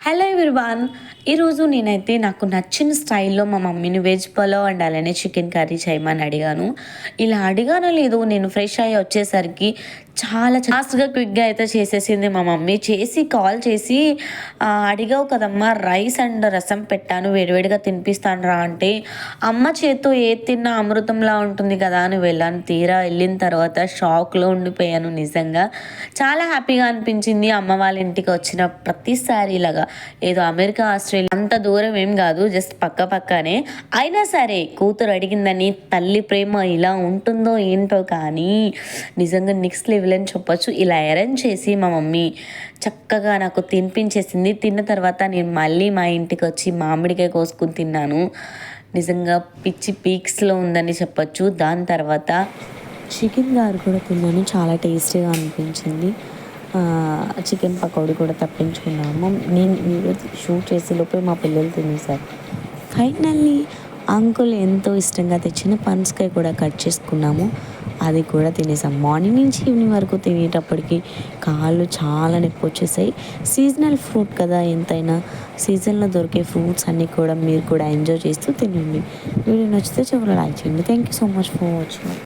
Hello everyone. ఈరోజు నేనైతే నాకు నచ్చిన స్టైల్‌లో మా మమ్మీని వెజ్ పులావ్ అండ్ అలానే చికెన్ కర్రీ చేయమని అడిగాను. ఇలా అడిగానో లేదో నేను ఫ్రెష్ అయ్యి వచ్చేసరికి చాలా ఫాస్ట్‌గా, క్విక్‌గా అయితే చేసేసింది మా మమ్మీ. కాల్ చేసి "అడిగావు కదమ్మా రైస్ అండ్ రసం పెట్టాను వేడివేడిగా తినిపిస్తాను రా" అంటే అమ్మ చేత్తో ఏది తిన్నా అమృతంలా ఉంటుంది కదా అని వెళ్ళాను. తీరా వెళ్ళిన తర్వాత షాక్‌లో ఉండిపోయాను నిజంగా. చాలా హ్యాపీగా అనిపించింది. అమ్మ వాళ్ళ ఇంటికి వచ్చిన ప్రతిసారి ఇలాగా ఏదో అమెరికా, ఆస్ట్రేలియా అంత దూరం ఏం కాదు, జస్ట్ పక్కనే. అయినా సరే కూతురు అడిగిందని తల్లి ప్రేమ ఇలా ఉంటుందో ఏంటో కానీ నిజంగా నెక్స్ట్ లెవెల్ అని చెప్పొచ్చు. ఇలా అరేంజ్ చేసి మా మమ్మీ చక్కగా నాకు తినిపించేసింది. తిన్న తర్వాత నేను మళ్ళీ మా ఇంటికి వచ్చి మామిడికాయ కోసుకుని తిన్నాను. నిజంగా పిచ్చి పీక్స్లో ఉందని చెప్పొచ్చు. దాని తర్వాత చికెన్ గారు కూడా తిన్నాను, చాలా టేస్టీగా అనిపించింది. చికెన్ పకోడీ కూడా తప్పించుకున్నాము. నేను వీడియో షూట్ చేసేలోపే మా పిల్లలు తినేసారు. ఫైనల్లీ అంకుల్ ఎంతో ఇష్టంగా తెచ్చిన పనసకాయ కూడా కట్ చేసుకున్నాము, అది కూడా తినేసాం. మార్నింగ్ నుంచి ఈవినింగ్ వరకు తినేటప్పటికి కాళ్ళు చాలా నొప్పి వచ్చేసాయి. సీజనల్ ఫ్రూట్ కదా, ఎంతైనా సీజన్లో దొరికే ఫ్రూట్స్ అన్నీ కూడా మీరు కూడా ఎంజాయ్ చేస్తూ తినండి. వీడియో నచ్చితే చివరిలో లైక్ చేయండి. Thank you so much for watching.